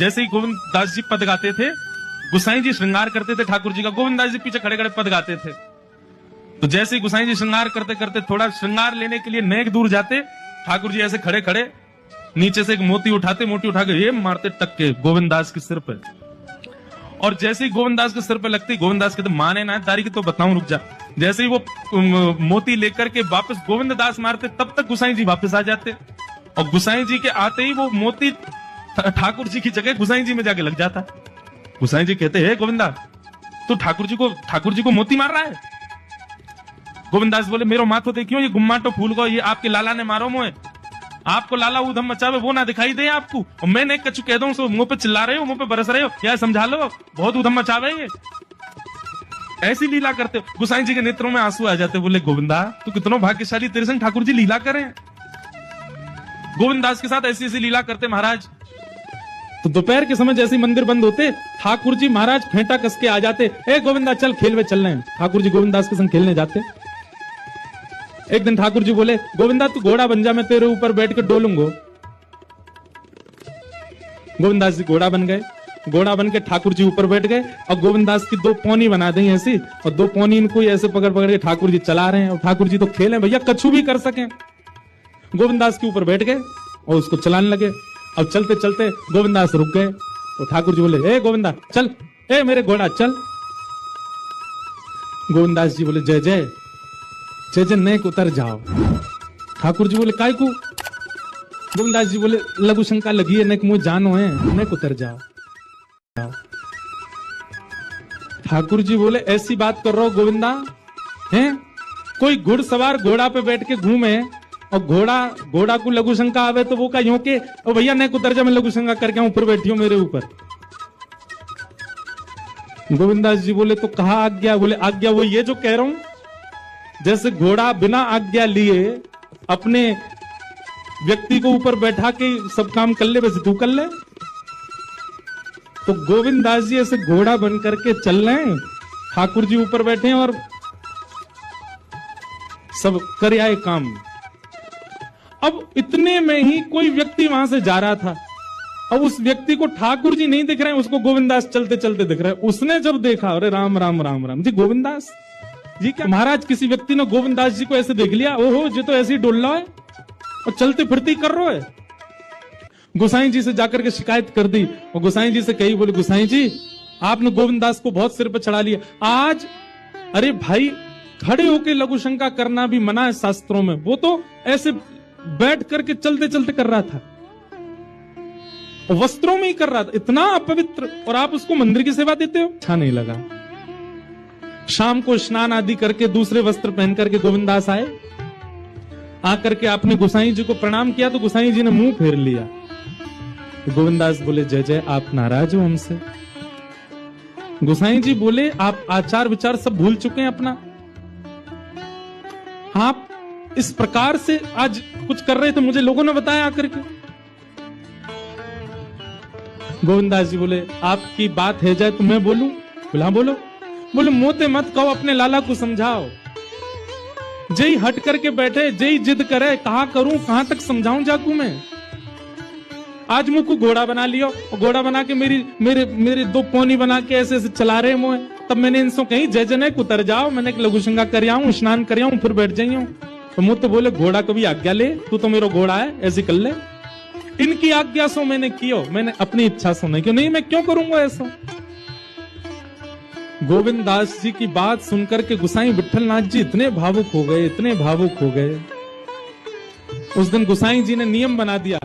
जैसे ही गोविंद दास जी पद गाते थे, गुसाई जी श्रृंगार करते थे ठाकुर जी का, गोविंद दास जी पीछे खड़े खड़े पद गाते थे। तो जैसे ही गुसाई जी श्रृंगार करते करते थोड़ा श्रृंगार लेने के लिए नेक दूर जाते, ठाकुर जी ऐसे खड़े खड़े नीचे से एक मोती उठाते, मोती उठा के ये मारते टक्के गोविंद दास के सिर पे। और जैसे ही गोविंद दास के सिर पे लगती, गोविंद दास कहते माने ना तारीख तो बताऊं, रुक जा। जैसे ही वो मोती लेकर के वापस गोविंद दास मारते, तब तक गुसाई जी वापस आ जाते, और गुसाई जी के आते ही वो मोती ठाकुर जी की जगह गुसाई जी में जाके लग जाता। गुसाई जी कहते हैं गोविंदा, तू ठाकुर जी को मोती मार रहा है? गोविंद दास बोले मेरो माथो देखियो, ये गुम्माटो फूल को ये आपके लाला ने मारो मोए, आपको लाला उधम मचावे वो ना दिखाई दे आपको, और मैंने कछु कह दूं सो मुंह पे चिल्ला रहे हो, मुंह पे बरस रहे हो, या समझा लो बहुत उधम मचावे ये। ऐसी लीला करते हो। गुसाई जी के नेत्रों में आंसू आ जाते, बोले गोविंदा तू कितना भाग्यशाली, तेरे संग ठाकुर जी लीला करें। गोविंद दास के साथ ऐसी ऐसी लीला करते महाराज। तो दोपहर के समय जैसे मंदिर बंद होते, ठाकुर जी महाराज फेंटा कस के आ जाते, ए गोविंदा चल खेल में चल रहे हैं। ठाकुर जी गोविंद दास के संग खेलने जाते। एक दिन ठाकुर जी बोले गोविंदा तू घोड़ा बन जा, मैं तेरे ऊपर बैठ के डोलूंगा। गोविंद दास जी घोड़ा बन गए, घोड़ा बन के ठाकुर जी ऊपर बैठ गए, और गोविंद दास की दो पौनी बना दी ऐसी, और दो पौनी इनको ऐसे पकड़ पकड़ के ठाकुर जी चला रहे हैं, और ठाकुर जी तो खेले भैया कछु भी कर सके। गोविंद दास के ऊपर बैठ गए और उसको चलाने लगे। अब चलते चलते गोविंद दास रुक गए, तो ठाकुर जी बोले ए गोविंदा चल, ए मेरे घोड़ा चल। गोविंद दास जी बोले जय जय जय जय नेक उतर जाओ। ठाकुर जी बोले काय को? गोविंद दास जी बोले लघु शंका लगी है, नेक मुझे जानो है, नेक उतर जाओ। ठाकुर जी बोले ऐसी बात कर रहा हो गोविंदा हैं? कोई घुड़सवार घोड़ा पे बैठ के घूमे और घोड़ा को लघु शंका आवे तो वो का यूं के ओ भैया नेक उतर जा, मैं लघु शंका करके ऊपर बैठी हूं मेरे ऊपर। गोविंद दास जी बोले तो कहा आज्ञा? बोले आज्ञा वो ये जो कह रहा हूं, जैसे घोड़ा बिना आज्ञा लिए अपने व्यक्ति को ऊपर बैठा के सब काम कर ले, वैसे तू कर ले। तो गोविंद दास जी ऐसे घोड़ा बन करके चल रहे हैं, ठाकुर जी ऊपर बैठे हैं और सब कर आए काम। अब इतने में ही कोई व्यक्ति वहां से जा रहा था, अब उस व्यक्ति को ठाकुर जी नहीं दिख रहे हैं, उसको गोविंद दास चलते चलते दिख रहे हैं। उसने जब देखा अरे राम राम राम राम जी गोविंद दास जी क्या महाराज, किसी व्यक्ति ने गोविंद दास जी को ऐसे देख लिया, ओहो जी तो ऐसे ही डोल रहा है और चलते फिरती कर रहा है। गोसाई जी से जाकर के शिकायत कर दी, और गोसाई जी से कही, बोले गोसाई जी आपने गोविंद दास को बहुत सिर पर चढ़ा लिया आज। अरे भाई खड़े होके लघु शंका करना भी मना है शास्त्रों में, वो तो ऐसे बैठ करके चलते चलते कर रहा था, वस्त्रों में ही कर रहा था, इतना अपवित्र, और आप उसको मंदिर की सेवा देते हो। अच्छा नहीं लगा। शाम को स्नान आदि करके दूसरे वस्त्र पहन करके गोविंद दास आए, आकर के आपने गोसाई जी को प्रणाम किया तो गोसाई जी ने मुंह फेर लिया। गोविंद दास बोले जय जय आप नाराज हो हमसे? गोसाई जी बोले आप आचार विचार सब भूल चुके हैं अपना, आप इस प्रकार से आज कुछ कर रहे थे, मुझे लोगों ने बताया आकर के। गोविंद दास जी बोले आपकी बात है जाए तो मैं बोलूं? बोला बोलो। बोले मोते मत कहो, अपने लाला को समझाओ। जय हट करके बैठे, जय जिद करे, कहां करूं कहां तक समझाऊं जाकू मैं? आज मुझको घोड़ा बना लियो, और घोड़ा बना के मेरे दो पौनी बना के ऐसे ऐसे चला रहे मोए। तब मैंने इनसे कही जय जय नेक उतर जाओ, मैंने लघु शंका कर आऊं, स्नान कर आऊं, फिर बैठ जाइयो। तो मुझ तो बोले घोड़ा कभी आज्ञा ले, तू तो मेरा घोड़ा है, ऐसे कर ले। इनकी आज्ञा सो मैंने कियो, मैंने अपनी इच्छा सो नहीं, क्यों नहीं मैं क्यों करूंगा ऐसा? गोविंद दास जी की बात सुनकर के गोसाई विट्ठलनाथ जी इतने भावुक हो गए, इतने भावुक हो गए। उस दिन गोसाई जी ने नियम बना दिया।